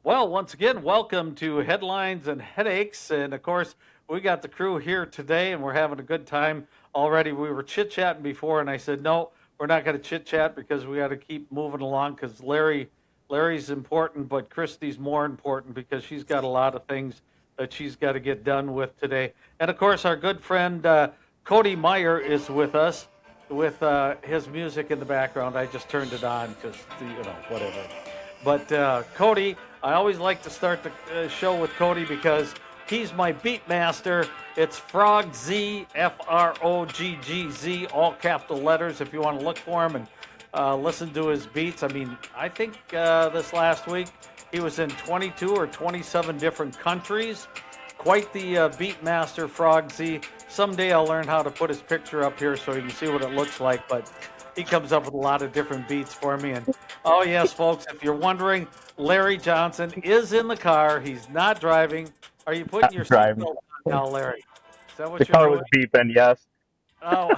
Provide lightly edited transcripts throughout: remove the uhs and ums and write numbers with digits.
Well, once again, welcome to Headlines and Headaches. And of course, we got the crew here today and we're having a good time already. We were chit chatting before, and I said, no, we're not going to chit chat because we got to keep moving along because Larry's important, but Kristy's more important because she's got a lot of things that she's got to get done with today. And of course, our good friend Cody Meyer is with us with his music in the background. I just turned it on because, whatever. But Cody, I always like to start the show with Cody because he's my beat master. It's Frog Z, Froggz, all capital letters if you want to look for him and listen to his beats. I mean, I think this last week he was in 22 or 27 different countries. Quite the beat master, Frog Z. Someday I'll learn how to put his picture up here so you can see what it looks like. But he comes up with a lot of different beats for me. And oh, yes, folks, if you're wondering, Larry Johnson is in the car. He's not driving. Are you putting your Driving. seatbelt on now, Larry? Is that The what you're car doing? was beeping, yes. Oh,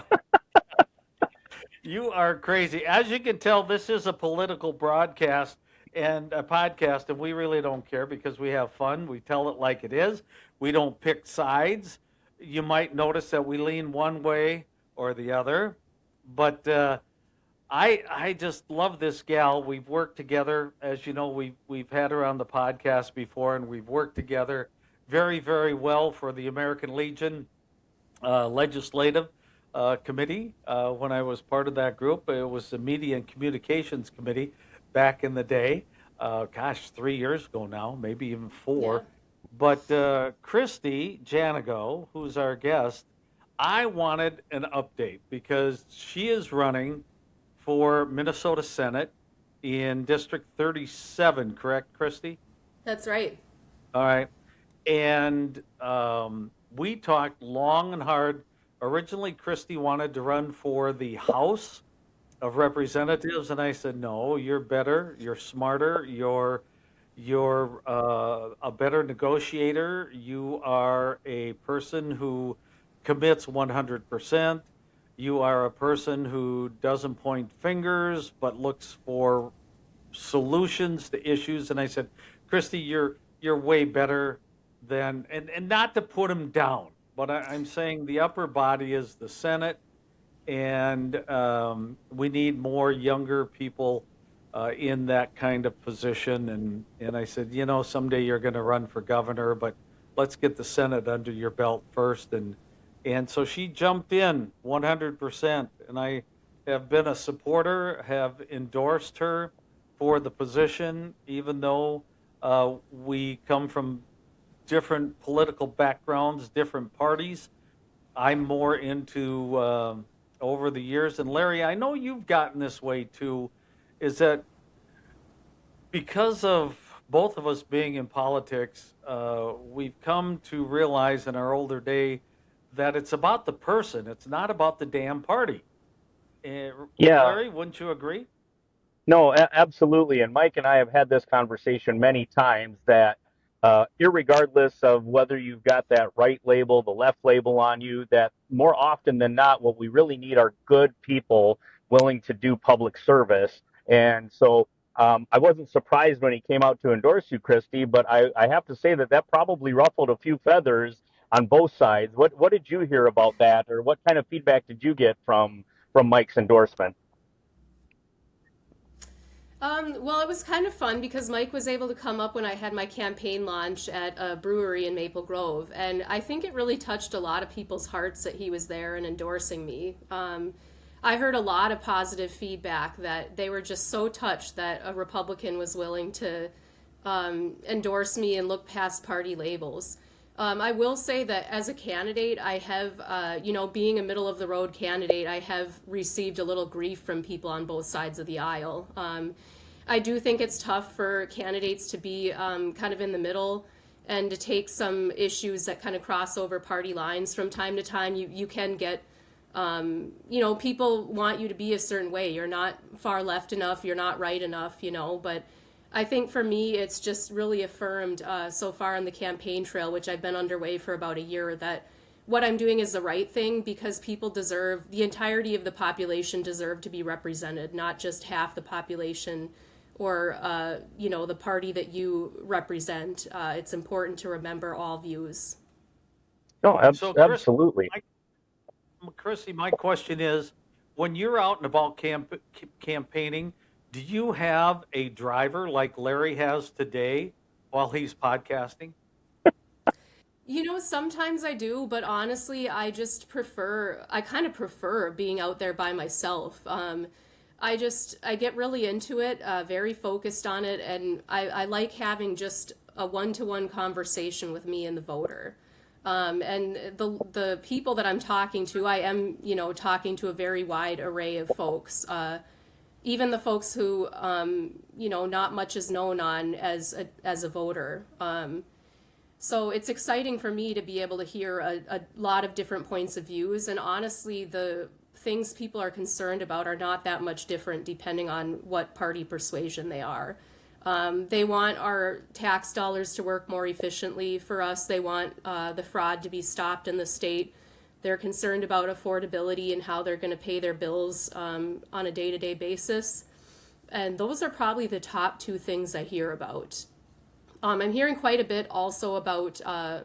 you are crazy. As you can tell, this is a political broadcast and a podcast, and we really don't care because we have fun. We tell it like it is. We don't pick sides. You might notice that we lean one way or the other, but I just love this gal. We've worked together, as you know. We've had her on the podcast before, and we've worked together very very well for the American Legion legislative committee. When I was part of that group, it was the Media and Communications Committee back in the day. Gosh, 3 years ago now, maybe even Yeah. four. But Kristy Janigo, who's our guest, I wanted an update because she is running for Minnesota Senate in District 37, correct, Kristy? That's right. All right. And we talked long and hard. Originally, Kristy wanted to run for the House of Representatives, and I said, "No, you're better. You're smarter. You're a better negotiator. You are a person who commits 100%. You are a person who doesn't point fingers but looks for solutions to issues." And I said, "Kristy, you're way better than," and not to put him down, but I'm saying the upper body is the Senate, and we need more younger people in that kind of position. And I said, someday you're going to run for governor, but let's get the Senate under your belt first. And so she jumped in 100%, and I have been a supporter, have endorsed her for the position, even though we come from different political backgrounds, different parties. I'm more into over the years. And Larry, I know you've gotten this way too, is that because of both of us being in politics, we've come to realize in our older day that it's about the person, it's not about the damn party. Yeah, Larry, wouldn't you agree? no, absolutely. And Mike and I have had this conversation many times that irregardless of whether you've got that right label, the left label on you, that more often than not, what we really need are good people willing to do public service. And so I wasn't surprised when he came out to endorse you, Christy, but I have to say that that probably ruffled a few feathers on both sides. What did you hear about that, or what kind of feedback did you get from Mike's endorsement? Well, it was kind of fun because Mike was able to come up when I had my campaign launch at a brewery in Maple Grove. And I think it really touched a lot of people's hearts that he was there and endorsing me. I heard a lot of positive feedback that they were just so touched that a Republican was willing to endorse me and look past party labels. I will say that as a candidate, I have, being a middle of the road candidate, I have received a little grief from people on both sides of the aisle. I do think it's tough for candidates to be kind of in the middle and to take some issues that kind of cross over party lines from time to time. You can get, people want you to be a certain way. You're not far left enough, you're not right enough, but I think for me, it's just really affirmed so far on the campaign trail, which I've been underway for about a year, that what I'm doing is the right thing because people deserve, the entirety of the population deserve to be represented, not just half the population or the party that you represent. It's important to remember all views. No, So, absolutely. Christy, my question is, when you're out and about campaigning, do you have a driver like Larry has today while he's podcasting? Sometimes I do, but honestly, I kind of prefer being out there by myself. I get really into it, very focused on it, and I like having just a one-to-one conversation with me and the voter. And the people that I'm talking to, I am, talking to a very wide array of folks. Even the folks who, not much is known on as a voter. So it's exciting for me to be able to hear a lot of different points of views. And honestly, the things people are concerned about are not that much different depending on what party persuasion they are. They want our tax dollars to work more efficiently for us. They want the fraud to be stopped in the state. They're concerned about affordability and how they're going to pay their bills on a day-to-day basis. And those are probably the top two things I hear about. I'm hearing quite a bit also about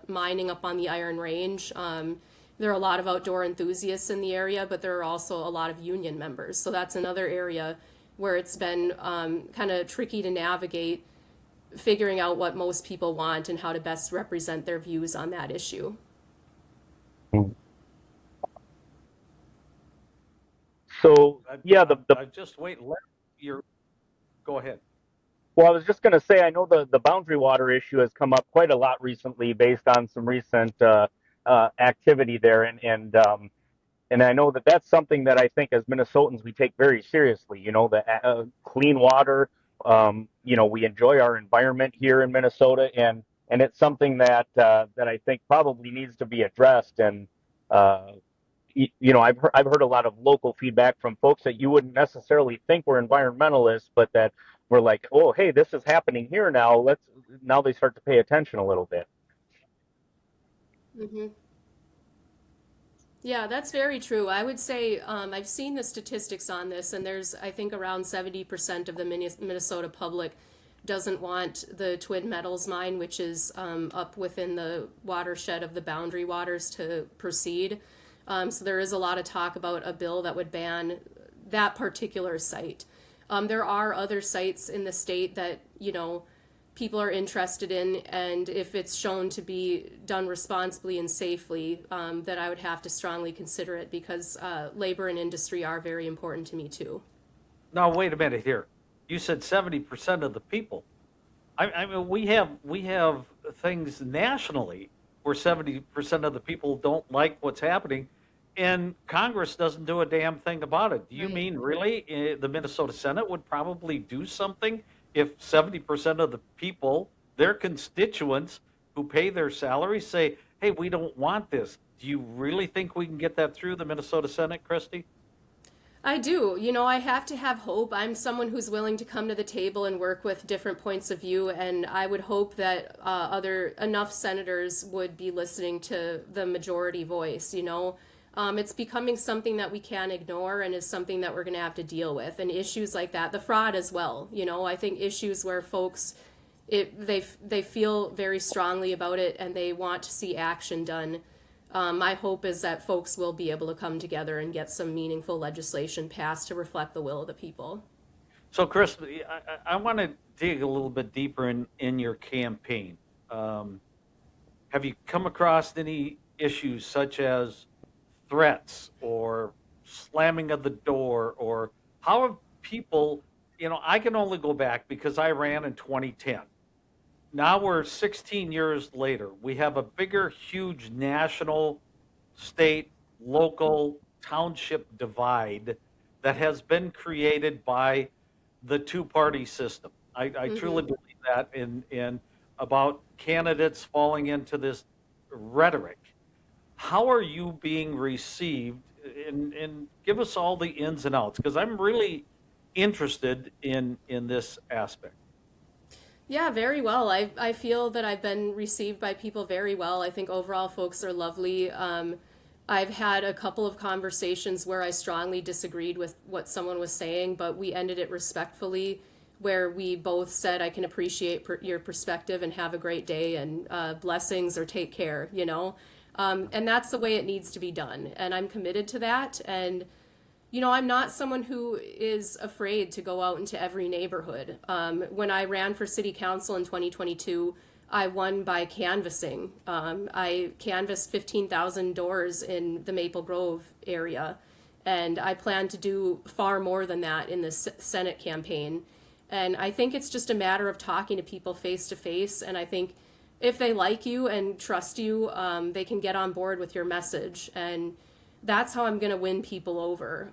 mining up on the Iron Range. There are a lot of outdoor enthusiasts in the area, but there are also a lot of union members. So that's another area where it's been kind of tricky to navigate, figuring out what most people want and how to best represent their views on that issue. So yeah, I just wait. Go ahead. well, I was just going to say, I know the boundary water issue has come up quite a lot recently based on some recent activity there, and I know that that's something that I think as Minnesotans we take very seriously. The clean water. We enjoy our environment here in Minnesota, and it's something that I think probably needs to be addressed. And uh, I've heard a lot of local feedback from folks that you wouldn't necessarily think were environmentalists, but that were like, oh, hey, this is happening here now. Now they start to pay attention a little bit. hmm Yeah, that's very true. I would say I've seen the statistics on this, and there's, I think, around 70% of the Minnesota public doesn't want the Twin Metals mine, which is up within the watershed of the boundary waters, to proceed. So there is a lot of talk about a bill that would ban that particular site. There are other sites in the state that, people are interested in, and if it's shown to be done responsibly and safely, that I would have to strongly consider it because labor and industry are very important to me too. Now, wait a minute here. You said 70% of the people. I mean, we have things nationally where 70% of the people don't like what's happening, and Congress doesn't do a damn thing about it. Do you Right. mean really the Minnesota Senate would probably do something if 70% of the people, their constituents who pay their salaries, say, hey, we don't want this? Do you really think we can get that through the Minnesota Senate, Christy? I do. I have to have hope. I'm someone who's willing to come to the table and work with different points of view, and I would hope that other enough senators would be listening to the majority voice. It's becoming something that we can't ignore and is something that we're going to have to deal with. And issues like that, the fraud as well. I think issues where folks they feel very strongly about it and they want to see action done. My hope is that folks will be able to come together and get some meaningful legislation passed to reflect the will of the people. So, Chris, I want to dig a little bit deeper in your campaign. Have you come across any issues such as threats or slamming of the door, or how have people, I can only go back because I ran in 2010. Now we're 16 years later. We have a bigger, huge national, state, local, township divide that has been created by the two-party system. I truly hmm believe that in about candidates falling into this rhetoric. How are you being received? And give us all the ins and outs, because I'm really interested in this aspect. Yeah, very well. I feel that I've been received by people very well. I think overall folks are lovely. I've had a couple of conversations where I strongly disagreed with what someone was saying, but we ended it respectfully. where we both said, I can appreciate your perspective and have a great day and blessings or take care, you know? And that's the way it needs to be done. And I'm committed to that. And, you know, I'm not someone who is afraid to go out into every neighborhood. When I ran for city council in 2022, I won by canvassing. I canvassed 15,000 doors in the Maple Grove area. And I plan to do far more than that in the Senate campaign. And I think it's just a matter of talking to people face to face. And I think if they like you and trust you, they can get on board with your message. And that's how I'm going to win people over.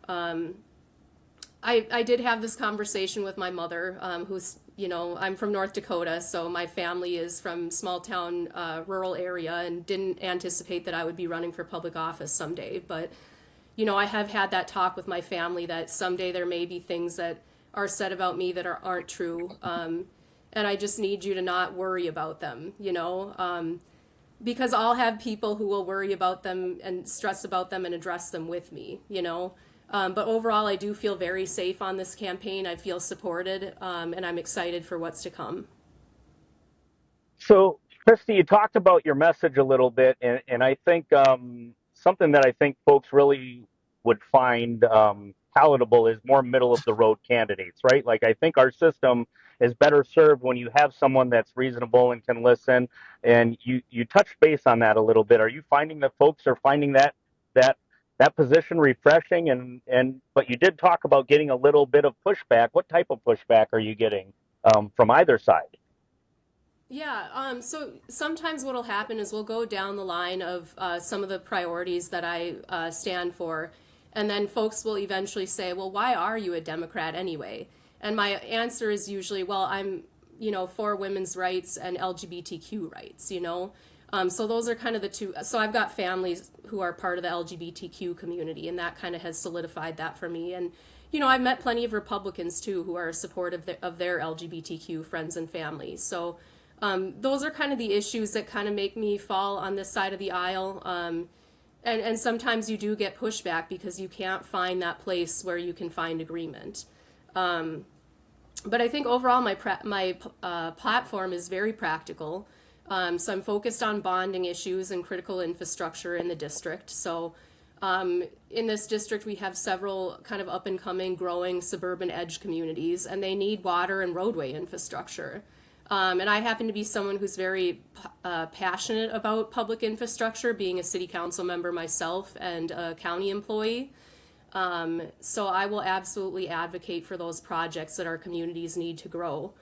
I did have this conversation with my mother, who's, you know, I'm from North Dakota, so my family is from small town, rural area, and didn't anticipate that I would be running for public office someday. But, you know, I have had that talk with my family that someday there may be things that are said about me that aren't true. And I just need you to not worry about them, you know, because I'll have people who will worry about them and stress about them and address them with me, you know. But overall, I do feel very safe on this campaign. I feel supported, and I'm excited for what's to come. So, Kristy, you talked about your message a little bit, and I think something that I think folks really would find palatable is more middle of the road candidates, right? Like, I think our system is better served when you have someone that's reasonable and can listen. And you touched base on that a little bit. Are you finding that folks are finding that that position refreshing? And but you did talk about getting a little bit of pushback. What type of pushback are you getting from either side? Yeah, so sometimes what'll happen is we'll go down the line of some of the priorities that I stand for, and then folks will eventually say, well, why are you a Democrat anyway? And my answer is usually, well, I'm, you know, for women's rights and LGBTQ rights, you know? So those are kind of the two. So I've got families who are part of the LGBTQ community, and that kind of has solidified that for me. And, you know, I've met plenty of Republicans too who are supportive of their LGBTQ friends and families. So those are kind of the issues that kind of make me fall on this side of the aisle. And sometimes you do get pushback because you can't find that place where you can find agreement. But I think overall my platform is very practical. So I'm focused on bonding issues and critical infrastructure in the district. So in this district, we have several kind of up and coming, growing suburban edge communities, and they need water and roadway infrastructure. And I happen to be someone who's very passionate about public infrastructure, being a city council member myself and a county employee. So I will absolutely advocate for those projects that our communities need to grow.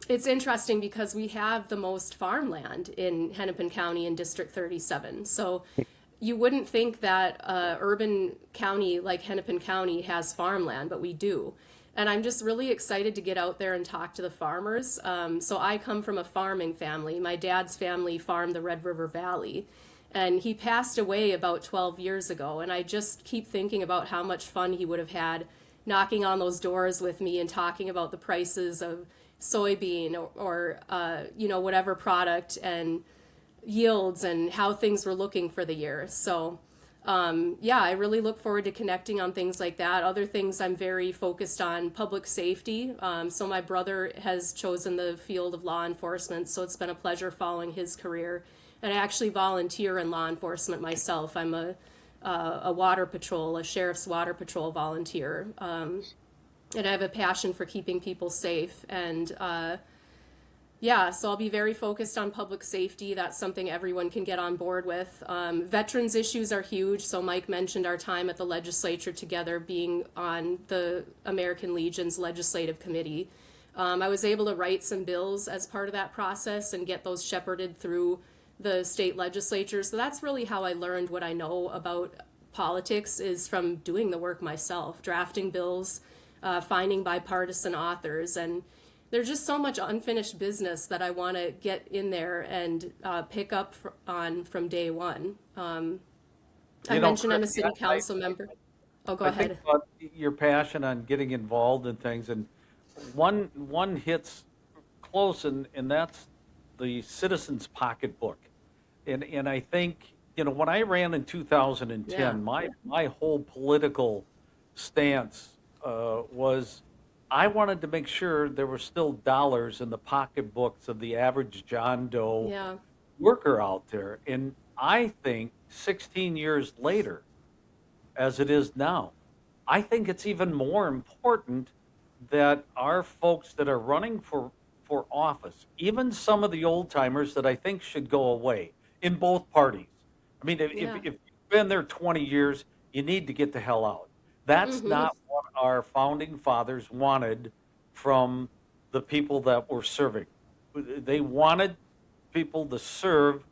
It's interesting because we have the most farmland in Hennepin County in District 37. So you wouldn't think that urban county like Hennepin County has farmland, but we do. And I'm just really excited to get out there and talk to the farmers. So I come from a farming family. My dad's family farmed the Red River Valley. And he passed away about 12 years ago. And I just keep thinking about how much fun he would have had knocking on those doors with me and talking about the prices of soybean or you know, whatever product and yields and how things were looking for the year. So yeah, I really look forward to connecting on things like that. Other things I'm very focused on public safety. So my brother has chosen the field of law enforcement, so it's been a pleasure following his career. And I actually volunteer in law enforcement myself. I'm a water patrol, a sheriff's water patrol volunteer. And I have a passion for keeping people safe. And yeah, so I'll be very focused on public safety. That's something everyone can get on board with. Veterans issues are huge. So Mike mentioned our time at the legislature together, being on the American Legion's legislative committee. I was able to write some bills as part of that process and get those shepherded through the state legislature. So that's really how I learned what I know about politics, is from doing the work myself, drafting bills, finding bipartisan authors. And there's just so much unfinished business that I want to get in there and pick up on from day one. I mentioned I'm a city council member. Oh, go ahead. Think about your passion on getting involved in things, and one hits close, and that's the citizen's pocketbook. And I think, you know, when I ran in 2010, Yeah. my whole political stance was I wanted to make sure there were still dollars in the pocketbooks of the average John Doe Yeah. worker out there. And I think 16 years later, as it is now, I think it's even more important that our folks that are running for office, even some of the old timers that I think should go away in both parties. I mean, Yeah. if you've been there 20 years, you need to get the hell out. That's Mm-hmm. not what our founding fathers wanted from the people that were serving. They wanted people to serve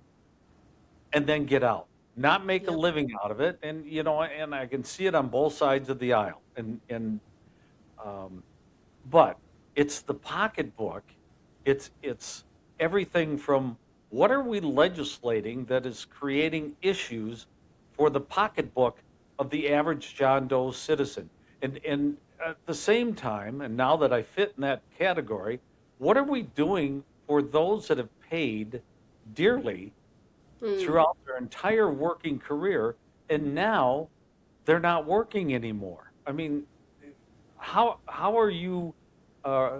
and then get out, not make a Yep. living out of it. And and I can see it on both sides of the aisle. Um, but it's the pocketbook. It's everything from what are we legislating that is creating issues for the pocketbook of the average John Doe citizen. And at the same time, and now that I fit in that category, what are we doing for those that have paid dearly Mm. throughout their entire working career, and now they're not working anymore? I mean, how are you uh,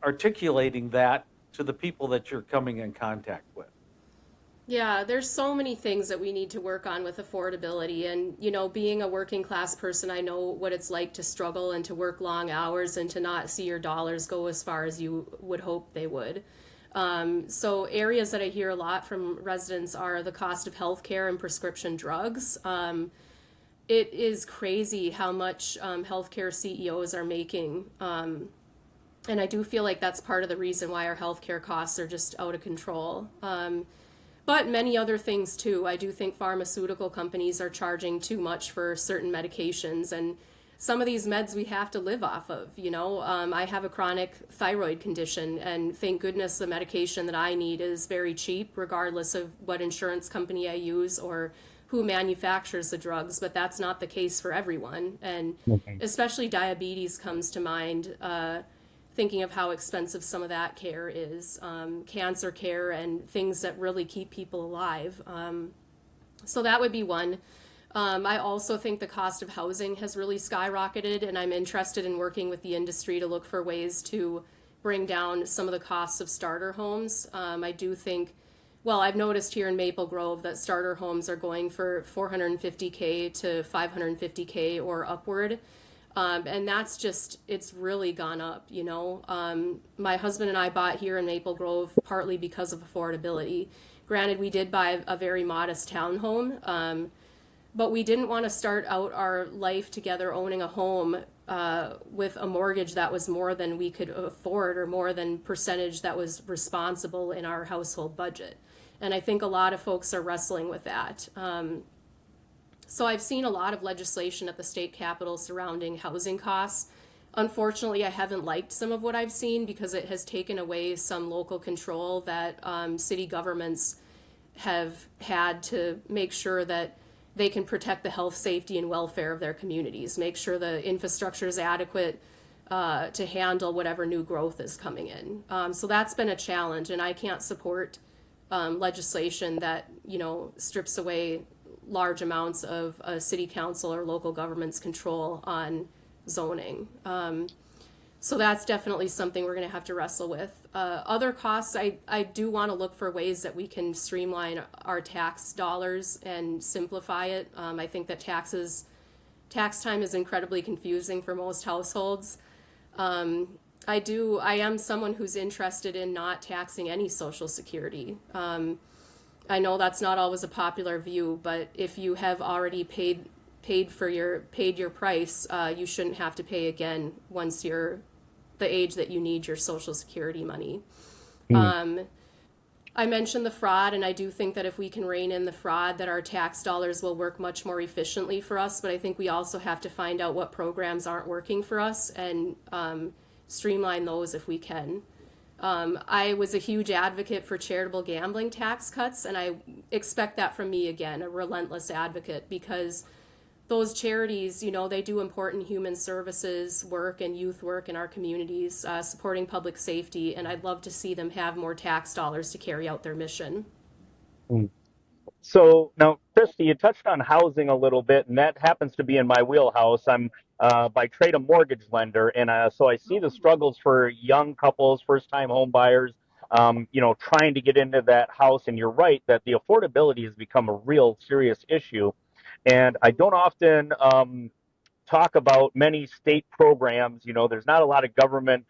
articulating that to the people that you're coming in contact with? Yeah, there's so many things that we need to work on with affordability. And, being a working class person, I know what it's like to struggle and to work long hours and to not see your dollars go as far as you would hope they would. So, areas that I hear a lot from residents are the cost of healthcare and prescription drugs. It is crazy how much healthcare CEOs are making. And I do feel like that's part of the reason why our healthcare costs are just out of control. But many other things too. I do think pharmaceutical companies are charging too much for certain medications, and some of these meds we have to live off of. I have a chronic thyroid condition, and thank goodness the medication that I need is very cheap, regardless of what insurance company I use or who manufactures the drugs. But that's not the case for everyone, and Okay. especially diabetes comes to mind. Thinking of how expensive some of that care is, cancer care, and things that really keep people alive. So that would be one. I also think the cost of housing has really skyrocketed, and I'm interested in working with the industry to look for ways to bring down some of the costs of starter homes. I do think, well, I've noticed here in Maple Grove that starter homes are going for 450K to 550K or upward. And that's just, it's really gone up. My husband and I bought here in Maple Grove partly because of affordability. Granted, we did buy a very modest townhome, but we didn't want to start out our life together owning a home with a mortgage that was more than we could afford or more than percentage that was responsible in our household budget. And I think a lot of folks are wrestling with that. So I've seen a lot of legislation at the state capitol surrounding housing costs. Unfortunately, I haven't liked some of what I've seen because it has taken away some local control that city governments have had to make sure that they can protect the health, safety, and welfare of their communities, make sure the infrastructure is adequate to handle whatever new growth is coming in. So that's been a challenge, and I can't support legislation that strips away large amounts of a city council or local government's control on zoning. So that's definitely something we're going to have to wrestle with. Other costs, I do want to look for ways that we can streamline our tax dollars and simplify it. I think that tax time is incredibly confusing for most households. I am someone who's interested in not taxing any Social Security. I know that's not always a popular view, but if you have already paid your price, you shouldn't have to pay again once you're the age that you need your Social Security money. Mm. I mentioned the fraud, and I do think that if we can rein in the fraud, that our tax dollars will work much more efficiently for us. But I think we also have to find out what programs aren't working for us and streamline those if we can. I was a huge advocate for charitable gambling tax cuts, and I expect that from me again, a relentless advocate, because those charities, they do important human services work and youth work in our communities, supporting public safety, and I'd love to see them have more tax dollars to carry out their mission. Mm. So now, Kristy, you touched on housing a little bit, and that happens to be in my wheelhouse. I'm by trade a mortgage lender, and so I see the struggles for young couples, first-time home buyers, trying to get into that house. And you're right that the affordability has become a real serious issue. And I don't often talk about many state programs. There's not a lot of government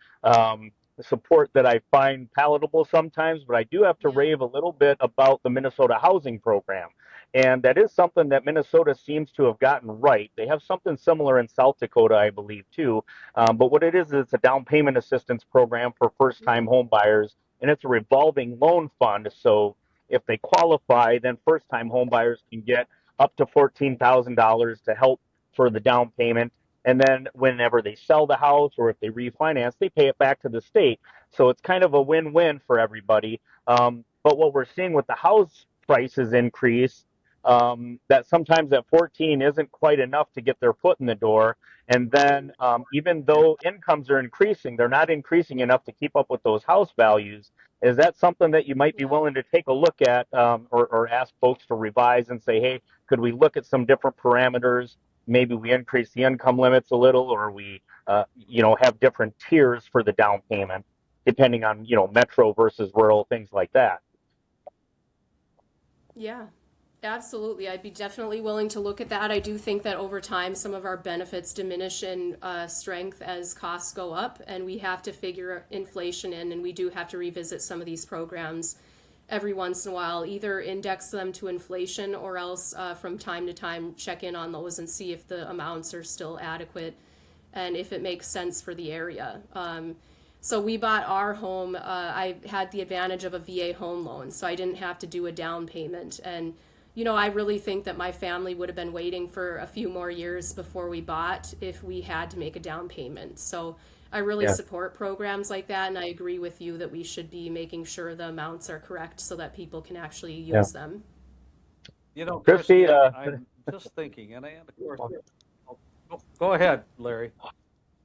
support that I find palatable sometimes, but I do have to Yeah. rave a little bit about the Minnesota housing program. And that is something that Minnesota seems to have gotten right. They have something similar in South Dakota, I believe, too. But what it is it's a down payment assistance program for first time home buyers, and it's a revolving loan fund. So if they qualify, then first time home buyers can get up to $14,000 to help for the down payment. And then whenever they sell the house or if they refinance, they pay it back to the state. So it's kind of a win-win for everybody. But what we're seeing with the house prices increase, that sometimes that 14 isn't quite enough to get their foot in the door. And then even though incomes are increasing, they're not increasing enough to keep up with those house values. Is that something that you might be Yeah. willing to take a look at or ask folks to revise and say, hey, could we look at some different parameters? Maybe we increase the income limits a little, or we, have different tiers for the down payment, depending on, metro versus rural, things like that. Yeah, absolutely. I'd be definitely willing to look at that. I do think that over time, some of our benefits diminish in strength as costs go up, and we have to figure inflation in, and we do have to revisit some of these programs every once in a while, either index them to inflation or else from time to time check in on those and see if the amounts are still adequate and if it makes sense for the area. So we bought our home. I had the advantage of a VA home loan, so I didn't have to do a down payment. And, I really think that my family would have been waiting for a few more years before we bought if we had to make a down payment. So I really Yeah, support programs like that, and I agree with you that we should be making sure the amounts are correct so that people can actually yeah. use them. Christy, Christy, I'm just thinking, and of course, oh, go ahead, Larry.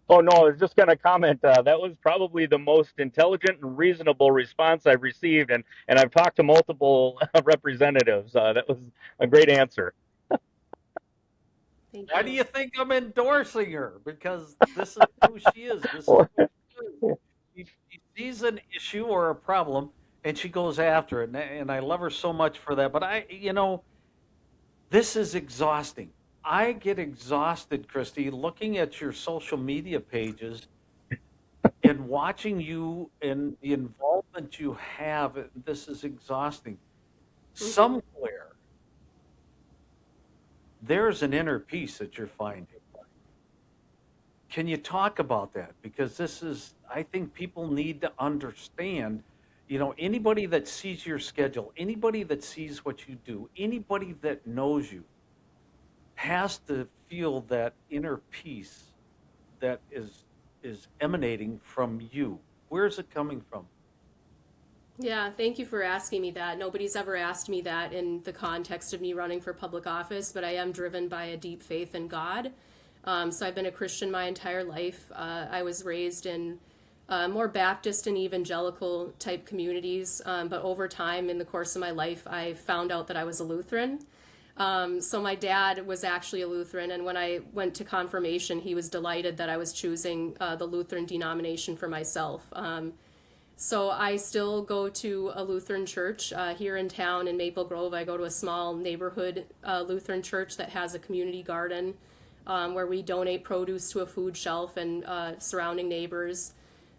oh no, I was just going to comment. That was probably the most intelligent and reasonable response I've received, and I've talked to multiple representatives. That was a great answer. Thank Why do you. you think I'm endorsing her? Because this is who she is. This is what she is. She sees an issue or a problem, and she goes after it. And I love her so much for that. But this is exhausting. I get exhausted, Christy, looking at your social media pages and watching you and the involvement you have. This is exhausting. Hmm. Somewhere there's an inner peace that you're finding. Can you talk about that? Because I think people need to understand, anybody that sees your schedule, anybody that sees what you do, anybody that knows you has to feel that inner peace that is emanating from you. Where's it coming from? Yeah, thank you for asking me that. Nobody's ever asked me that in the context of me running for public office, but I am driven by a deep faith in God. So I've been a Christian my entire life. I was raised in more Baptist and evangelical type communities, but over time, in the course of my life, I found out that I was a Lutheran. So my dad was actually a Lutheran, and when I went to confirmation, he was delighted that I was choosing the Lutheran denomination for myself. So I still go to a Lutheran church here in town in Maple Grove. I go to a small neighborhood Lutheran church that has a community garden where we donate produce to a food shelf and surrounding neighbors.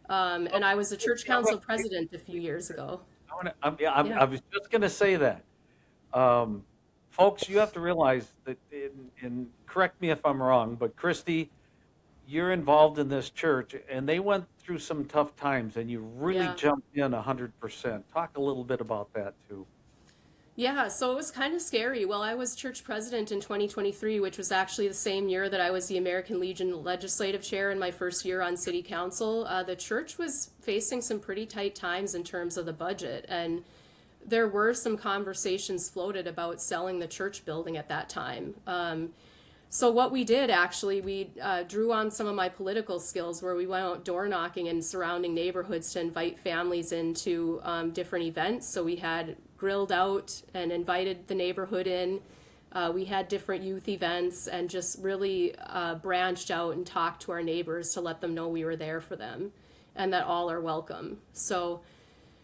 And I was the church council president a few years ago. Yeah, Yeah. I was just going to say that. Um, Folks, you have to realize that, and correct me if I'm wrong, but Christy, you're involved in this church, and they went through some tough times, and you really Yeah. jumped in 100%. Talk a little bit about that too. Yeah, so it was kind of scary. Well, I was church president in 2023, which was actually the same year that I was the American Legion legislative chair in my first year on city council. The church was facing some pretty tight times in terms of the budget, and there were some conversations floated about selling the church building at that time. So what we did actually, we drew on some of my political skills where we went out door knocking in surrounding neighborhoods to invite families into different events. So we had grilled out and invited the neighborhood in. We had different youth events and just really branched out and talked to our neighbors to let them know we were there for them and that all are welcome. So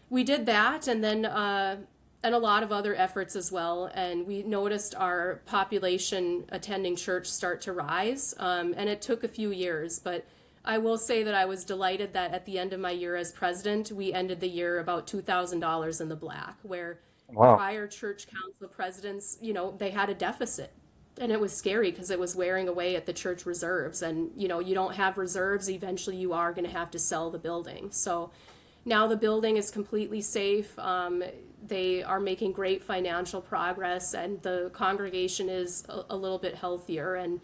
we did that, and then and a lot of other efforts as well. And we noticed our population attending church start to rise, and it took a few years, but I will say that I was delighted that at the end of my year as president, we ended the year about $2,000 in the black, where Wow. prior church council presidents, they had a deficit. And it was scary because it was wearing away at the church reserves. And, you don't have reserves, eventually you are going to have to sell the building. So now the building is completely safe. They are making great financial progress, and the congregation is a little bit healthier. And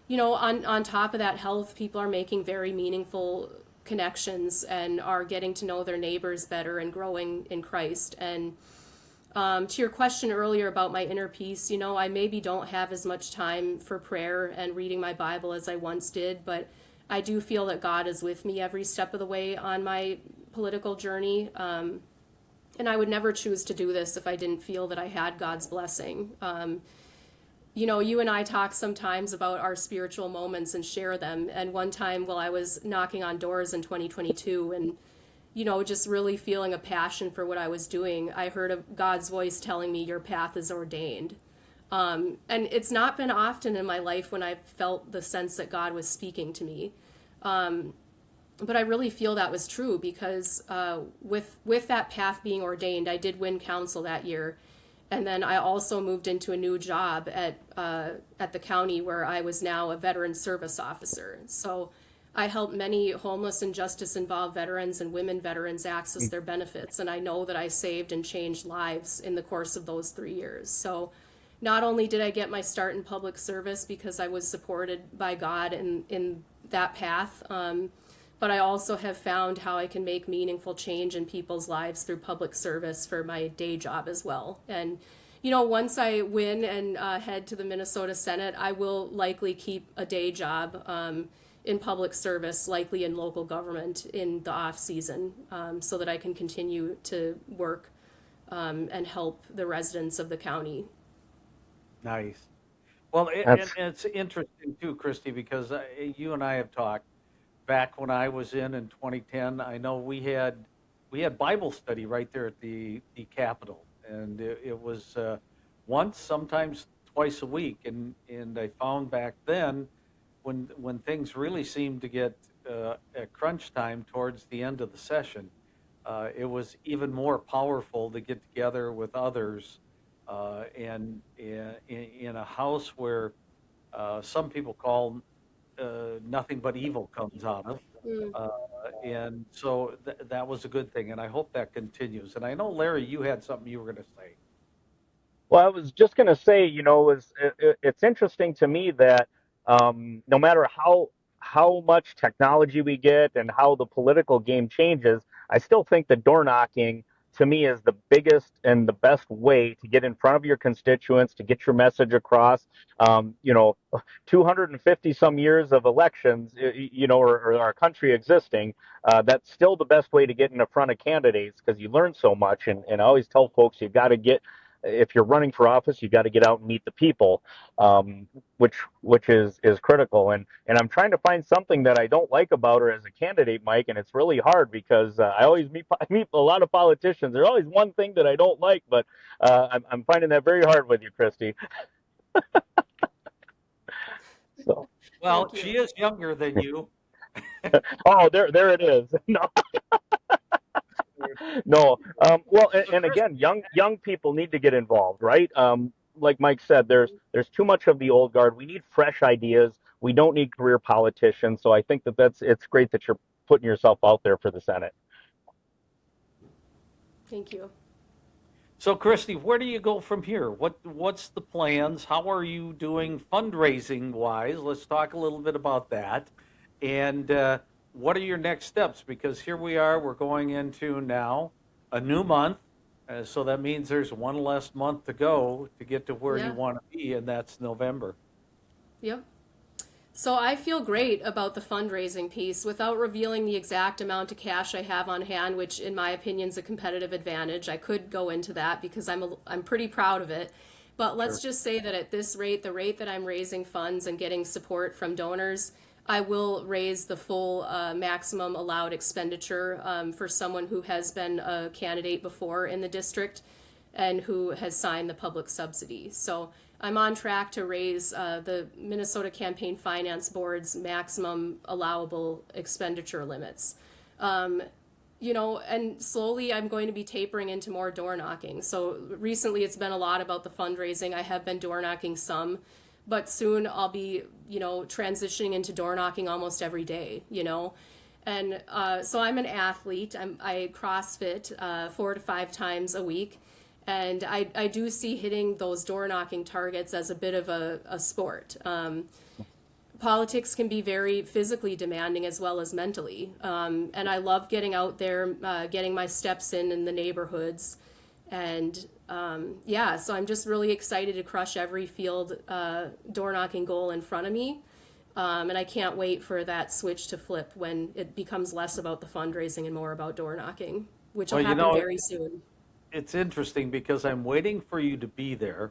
on top of that health, people are making very meaningful connections and are getting to know their neighbors better and growing in Christ. And to your question earlier about my inner peace, I maybe don't have as much time for prayer and reading my Bible as I once did, but I do feel that God is with me every step of the way on my political journey. And I would never choose to do this if I didn't feel that I had God's blessing. You and I talk sometimes about our spiritual moments and share them. And one time while I was knocking on doors in 2022 and, just really feeling a passion for what I was doing, I heard God's voice telling me, your path is ordained. And it's not been often in my life when I've felt the sense that God was speaking to me. But I really feel that was true because with that path being ordained, I did win council that year. And then I also moved into a new job at the county where I was now a veteran service officer. So I helped many homeless and justice-involved veterans and women veterans access their benefits. And I know that I saved and changed lives in the course of those 3 years. So not only did I get my start in public service because I was supported by God in that path, but I also have found how I can make meaningful change in people's lives through public service for my day job as well. And, once I win and head to the Minnesota Senate, I will likely keep a day job in public service, likely in local government in the off season, so that I can continue to work and help the residents of the county. Nice. Well, and That's it's interesting too, Kristy, because you and I have talked back when I was in 2010. I know we had Bible study right there at the Capitol, and it was once, sometimes twice a week. And I found back then, when things really seemed to get at crunch time towards the end of the session, it was even more powerful to get together with others, and in a house where some people call nothing but evil comes out of. Mm. Uh, and so that was a good thing, and I hope that continues. And I know, Larry, you had something you were going to say. Well, I was just going to say, it's interesting to me that no matter how much technology we get and how the political game changes, I still think that door knocking to me is the biggest and the best way to get in front of your constituents, to get your message across. 250 some years of elections, or our country existing, that's still the best way to get in front of candidates because you learn so much. And I always tell folks, you got to get, if you're running for office, you got to get out and meet the people, which is critical. And I'm trying to find something that I don't like about her as a candidate, Mike. And it's really hard because I always meet a lot of politicians. There's always one thing that I don't like, but I'm finding that very hard with you, Kristy. So, Well, Thank she you. is younger than you. oh, there it is. No, no. Well, So, and Chris, again, young people need to get involved, right? Like Mike said, there's too much of the old guard. We need fresh ideas. We don't need career politicians. So I think it's great that you're putting yourself out there for the Senate. Thank you. so Kristy, where do you go from here? What's the plans? How are you doing fundraising wise? Let's talk a little bit about that. And what are your next steps? Because here we are, we're going into now a new month. So that means there's one less month to go to get to where you Yeah. want to be, and that's November. Yep. So I feel great about the fundraising piece without revealing the exact amount of cash I have on hand, which in my opinion is a competitive advantage. I could go into that because I'm pretty proud of it. But let's Sure. just say that at this rate, the rate that I'm raising funds and getting support from donors, I will raise the full maximum allowed expenditure for someone who has been a candidate before in the district and who has signed the public subsidy. So I'm on track to raise the Minnesota Campaign Finance Board's maximum allowable expenditure limits. And slowly I'm going to be tapering into more door knocking. So recently it's been a lot about the fundraising. I have been door knocking some, but soon I'll be, transitioning into door knocking almost every day. And so I'm an athlete. I CrossFit 4 to 5 times a week. And I do see hitting those door knocking targets as a bit of a sport. Politics can be very physically demanding as well as mentally. And I love getting out there, getting my steps in the neighborhoods. And so I'm just really excited to crush every field door knocking goal in front of me. And I can't wait for that switch to flip when it becomes less about the fundraising and more about door knocking, which will Well, happen very soon. it's interesting because I'm waiting for you to be there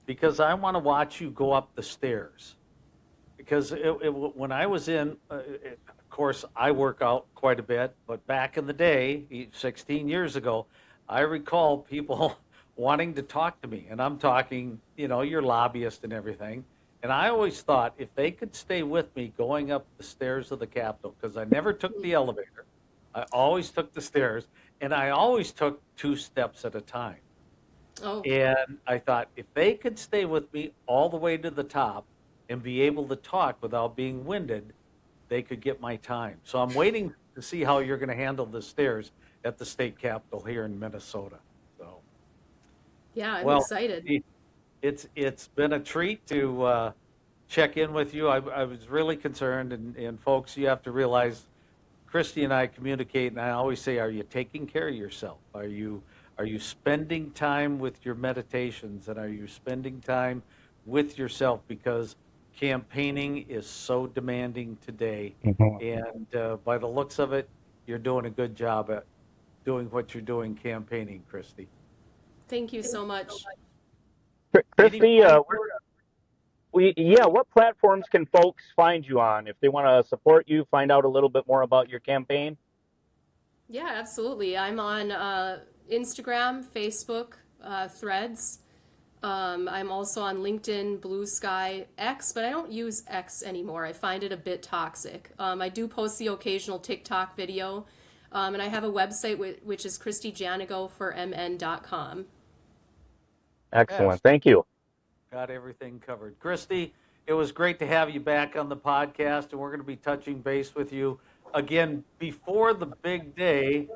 because I want to watch you go up the stairs. Because when I was of course, I work out quite a bit, but back in the day, 16 years ago, I recall people wanting to talk to me, and I'm talking, your lobbyist and everything. And I always thought if they could stay with me going up the stairs of the Capitol, because I never took the elevator, I always took the stairs, and I always took 2 steps at a time. Oh, And I thought if they could stay with me all the way to the top and be able to talk without being winded, they could get my time. So I'm waiting to see how you're going to handle the stairs at the state capitol here in Minnesota. So, yeah, I'm well, excited. it's been a treat to check in with you. I was really concerned, and folks, you have to realize Kristy and I communicate, and I always say, "Are you taking care of yourself? Are you spending time with your meditations, and are you spending time with yourself?" Because campaigning is so demanding today, Mhm. and by the looks of it, you're doing a good job at doing what you're doing campaigning, Kristy. Thank you so much. Any Kristy, final what platforms can folks find you on if they want to support you, find out a little bit more about your campaign? Yeah, absolutely. I'm on Instagram, Facebook, Threads. I'm also on LinkedIn, Blue Sky, X, but I don't use X anymore. I find it a bit toxic. I do post the occasional TikTok video, and I have a website which is ChristyJanigo4MN.com. Yes, Excellent. Thank you. got everything covered. Kristy, it was great to have you back on the podcast, and we're going to be touching base with you again before the big day,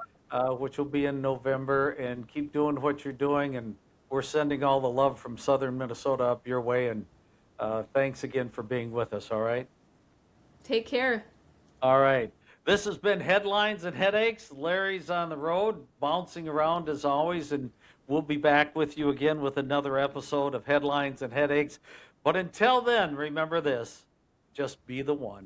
which will be in November, and keep doing what you're doing. And we're sending all the love from southern Minnesota up your way. And thanks again for being with us. All right. Take care. All right. This has been Headlines and Headaches. Larry's on the road, bouncing around as always, and we'll be back with you again with another episode of Headlines and Headaches. But until then, remember this, just be the one.